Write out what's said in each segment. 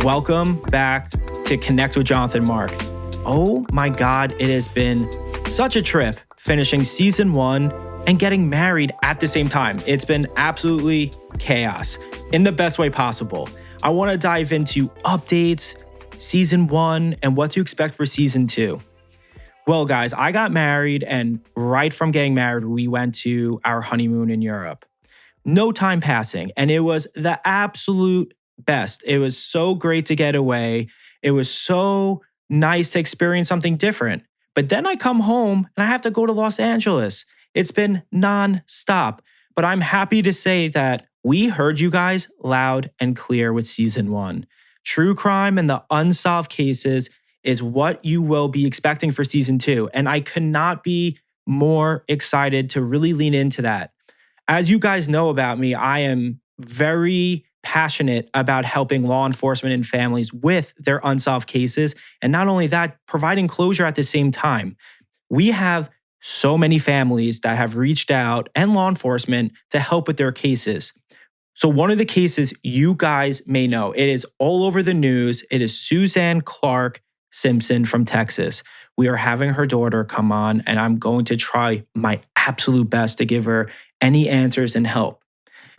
Welcome back to Connect with Jonathan Mark. Oh my God, it has been such a trip finishing season 1 and getting married at the same time. It's been absolutely chaos in the best way possible. I want to dive into updates, season 1, and what to expect for season 2. Well, guys, I got married, and right from getting married, we went to our honeymoon in Europe. No time passing, and it was the absolute best. It was so great to get away. It was so nice to experience something different. But then I come home and I have to go to Los Angeles. It's been non-stop. But I'm happy to say that we heard you guys loud and clear with season 1. True crime and the unsolved cases is what you will be expecting for season 2. And I could not be more excited to really lean into that. As you guys know about me, I am very passionate about helping law enforcement and families with their unsolved cases. And not only that, providing closure at the same time. We have so many families that have reached out and law enforcement to help with their cases. So one of the cases you guys may know, it is all over the news. It is Suzanne Clark Simpson from Texas. We are having her daughter come on, and I'm going to try my absolute best to give her any answers and help.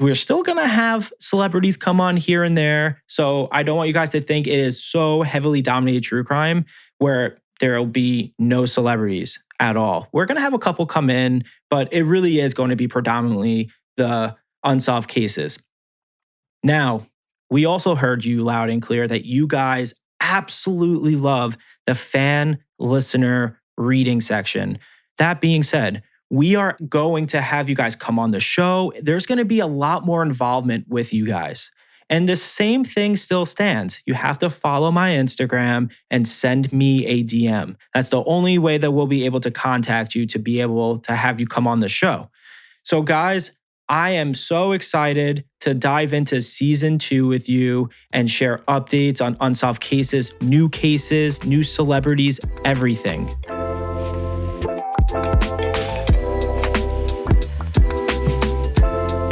We're still going to have celebrities come on here and there. So I don't want you guys to think it is so heavily dominated true crime where there will be no celebrities at all. We're going to have a couple come in, but it really is going to be predominantly the unsolved cases. Now, we also heard you loud and clear that you guys absolutely love the fan listener reading section. That being said, we are going to have you guys come on the show. There's going to be a lot more involvement with you guys. And the same thing still stands. You have to follow my Instagram and send me a DM. That's the only way that we'll be able to contact you to be able to have you come on the show. So guys, I am so excited to dive into season 2 with you and share updates on unsolved cases, new celebrities, everything.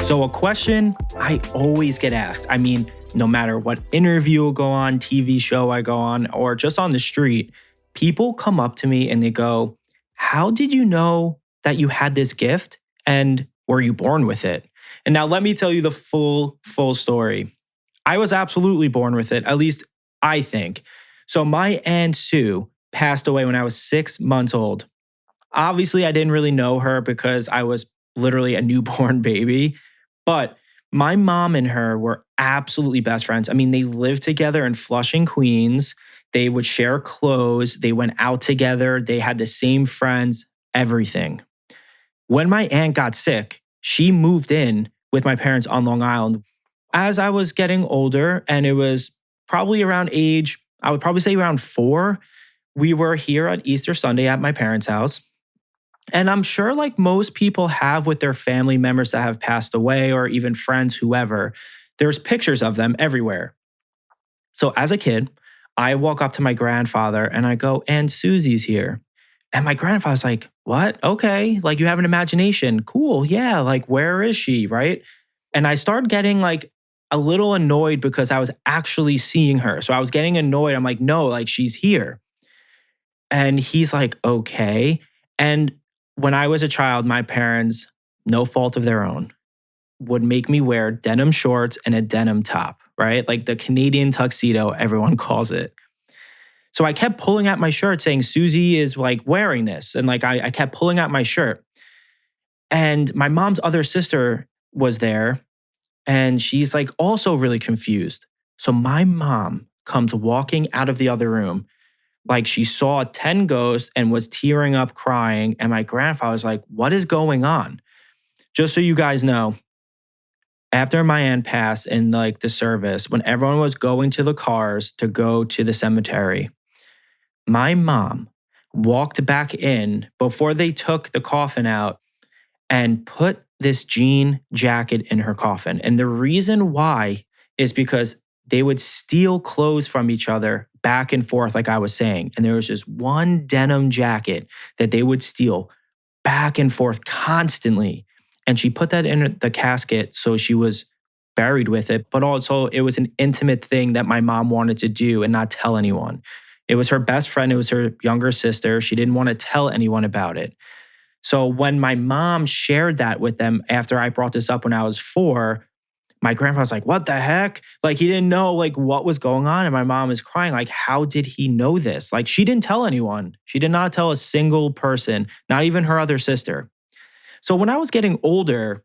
So a question I always get asked, I mean, no matter what interview I go on, TV show I go on, or just on the street, people come up to me and they go, how did you know that you had this gift? And were you born with it? And now let me tell you the full story. I was absolutely born with it, at least I think. So my Aunt Sue passed away when I was 6 months old. Obviously, I didn't really know her because I was literally a newborn baby. But my mom and her were absolutely best friends. I mean, they lived together in Flushing, Queens. They would share clothes. They went out together. They had the same friends, everything. When my aunt got sick, she moved in with my parents on Long Island. As I was getting older, and it was probably around age, I would probably say around 4, we were here at Easter Sunday at my parents' house. And I'm sure like most people have with their family members that have passed away or even friends, whoever, there's pictures of them everywhere. So as a kid, I walk up to my grandfather and I go, Aunt Susie's here. And my grandfather's like, what? Okay. Like you have an imagination. Cool. Yeah. Like where is she? Right. And I started getting like a little annoyed because I was actually seeing her. So I was getting annoyed. I'm like, no, like she's here. And he's like, okay. And when I was a child, my parents, no fault of their own, would make me wear denim shorts and a denim top, right? Like the Canadian tuxedo, everyone calls it. So I kept pulling out my shirt saying, Susie is like wearing this. And like I kept pulling out my shirt. And my mom's other sister was there. And she's like also really confused. So my mom comes walking out of the other room like she saw 10 ghosts and was tearing up crying. And my grandfather was like, what is going on? Just so you guys know, after my aunt passed in like the service, when everyone was going to the cars to go to the cemetery, my mom walked back in before they took the coffin out and put this jean jacket in her coffin. And the reason why is because they would steal clothes from each other back and forth, like I was saying. And there was just one denim jacket that they would steal back and forth constantly. And she put that in the casket so she was buried with it, but also it was an intimate thing that my mom wanted to do and not tell anyone. It was her best friend, it was her younger sister. She didn't want to tell anyone about it. So when my mom shared that with them after I brought this up when I was 4, my grandpa was like, "What the heck?" Like he didn't know like what was going on and my mom is crying like, "How did he know this?" Like she didn't tell anyone. She did not tell a single person, not even her other sister. So when I was getting older,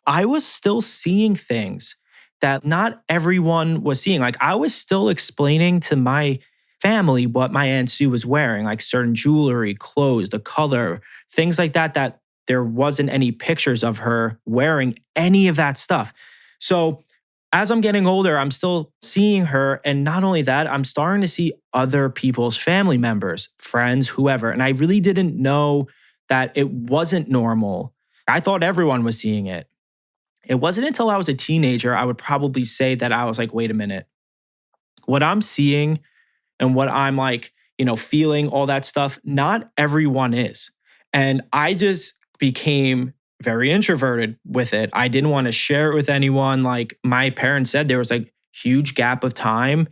I was still seeing things that not everyone was seeing. Like I was still explaining to my family what my Aunt Sue was wearing, like certain jewelry, clothes, the color, things like that, that there wasn't any pictures of her wearing any of that stuff. So as I'm getting older, I'm still seeing her. And not only that, I'm starting to see other people's family members, friends, whoever. And I really didn't know that it wasn't normal. I thought everyone was seeing it. It wasn't until I was a teenager, I would probably say that I was like, wait a minute, what I'm seeing and what I'm like, feeling all that stuff, not everyone is. And I just became very introverted with it. I didn't want to share it with anyone. Like my parents said, there was like huge gap of time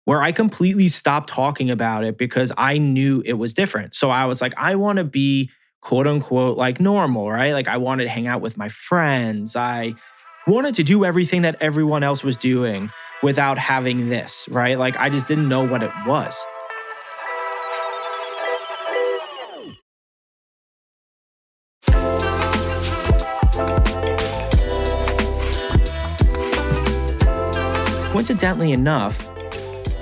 where I completely stopped talking about it because I knew it was different. So I was like, I want to be quote unquote like normal, right? Like I wanted to hang out with my friends. I wanted to do everything that everyone else was doing without having this, right? Like I just didn't know what it was. Coincidentally enough,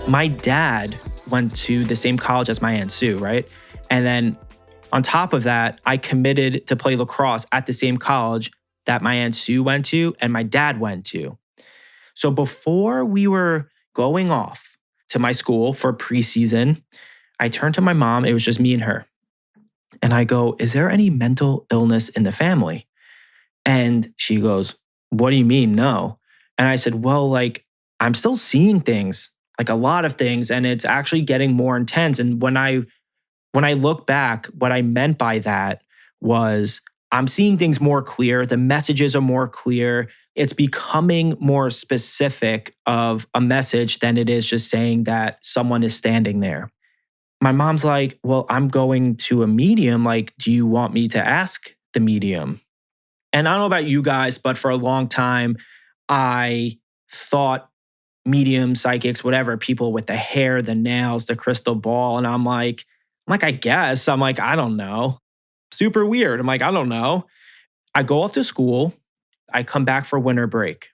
my dad went to the same college as my Aunt Sue, right? And then on top of that, I committed to play lacrosse at the same college that my Aunt Sue went to and my dad went to. So before we were going off to my school for preseason, I turned to my mom. It was just me and her. And I go, "Is there any mental illness in the family?" And she goes, "What do you mean, no?" And I said, "Well, like, I'm still seeing things, like a lot of things, and it's actually getting more intense." And when I look back, what I meant by that was I'm seeing things more clear. The messages are more clear. It's becoming more specific of a message than it is just saying that someone is standing there. My mom's like, "Well, I'm going to a medium. Like, do you want me to ask the medium?" And I don't know about you guys, but for a long time, I thought mediums, psychics, whatever, people with the hair, the nails, the crystal ball. And I'm like, I guess. I'm like, I don't know. Super weird. I'm like, I don't know. I go off to school. I come back for winter break.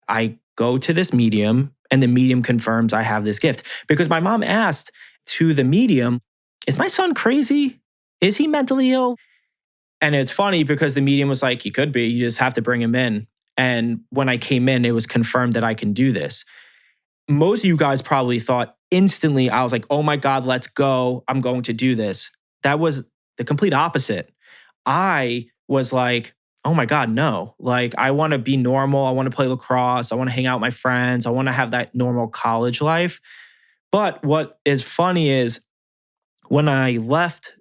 I go to this medium, and the medium confirms I have this gift because my mom asked to the medium, "Is my son crazy? Is he mentally ill?" And it's funny because the medium was like, "He could be. You just have to bring him in." And when I came in, it was confirmed that I can do this. Most of you guys probably thought instantly, I was like, "Oh my God, let's go. I'm going to do this." That was the complete opposite. I was like, "Oh my God, no. Like, I want to be normal. I want to play lacrosse. I want to hang out with my friends. I want to have that normal college life." But what is funny is when I left,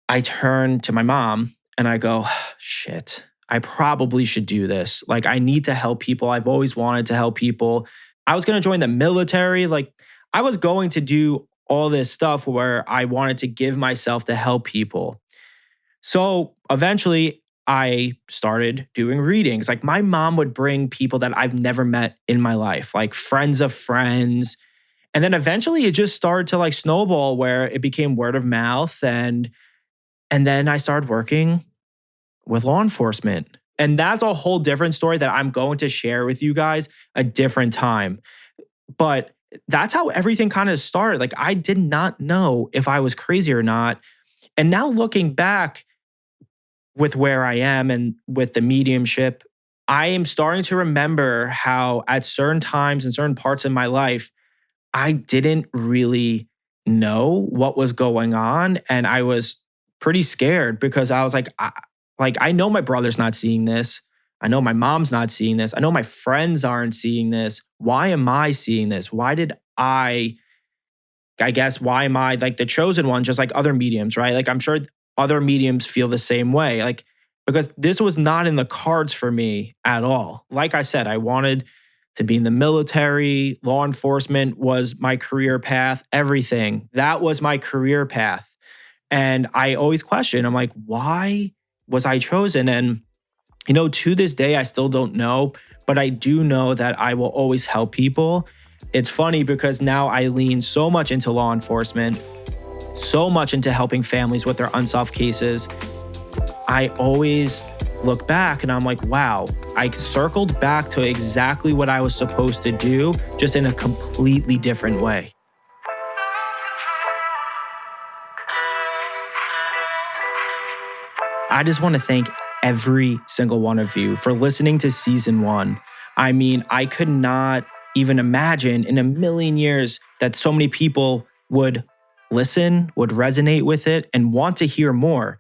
I turned to my mom and I go, "Shit, I probably should do this. Like, I need to help people. I've always wanted to help people." I was going to join the military. Like, I was going to do all this stuff where I wanted to give myself to help people. So eventually, I started doing readings. Like, my mom would bring people that I've never met in my life, like friends of friends. And then eventually it just started to like snowball where it became word of mouth. And then I started working with law enforcement. And that's a whole different story that I'm going to share with you guys a different time. But that's how everything kind of started. Like I did not know if I was crazy or not. And now looking back with where I am and with the mediumship, I am starting to remember how at certain times and certain parts in my life, I didn't really know what was going on, and I was pretty scared because I was like, I know my brother's not seeing this. I know my mom's not seeing this. I know my friends aren't seeing this. Why am I seeing this? Why did I guess why am I like the chosen one just like other mediums, right? Like I'm sure other mediums feel the same way. Like because this was not in the cards for me at all. Like I said, I wanted to be in the military. Law enforcement was my career path, everything. That was my career path. And I always question, I'm like, why was I chosen? And, to this day, I still don't know, but I do know that I will always help people. It's funny because now I lean so much into law enforcement, so much into helping families with their unsolved cases. I always look back and I'm like, wow, I circled back to exactly what I was supposed to do, just in a completely different way. I just want to thank every single one of you for listening to season 1. I mean, I could not even imagine in a million years that so many people would listen, would resonate with it, and want to hear more.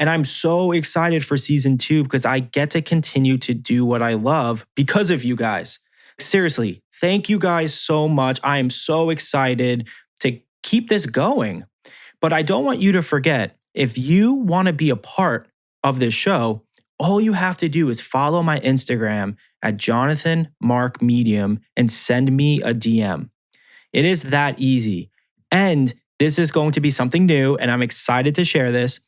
And I'm so excited for season 2 because I get to continue to do what I love because of you guys. Seriously, thank you guys so much. I am so excited to keep this going. But I don't want you to forget, if you want to be a part of this show, all you have to do is follow my Instagram at Jonathan Mark Medium and send me a DM. It is that easy. And this is going to be something new, and I'm excited to share this.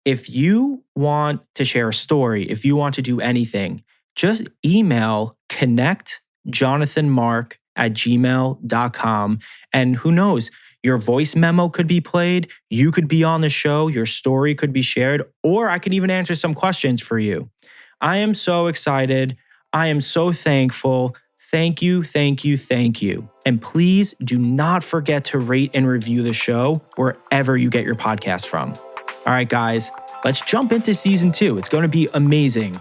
If you want to share a story, if you want to do anything, just email connectjonathanmark@gmail.com. And who knows, your voice memo could be played, you could be on the show, your story could be shared, or I can even answer some questions for you. I am so excited. I am so thankful. Thank you, thank you, thank you. And please do not forget to rate and review the show wherever you get your podcast from. All right, guys, let's jump into season 2. It's going to be amazing.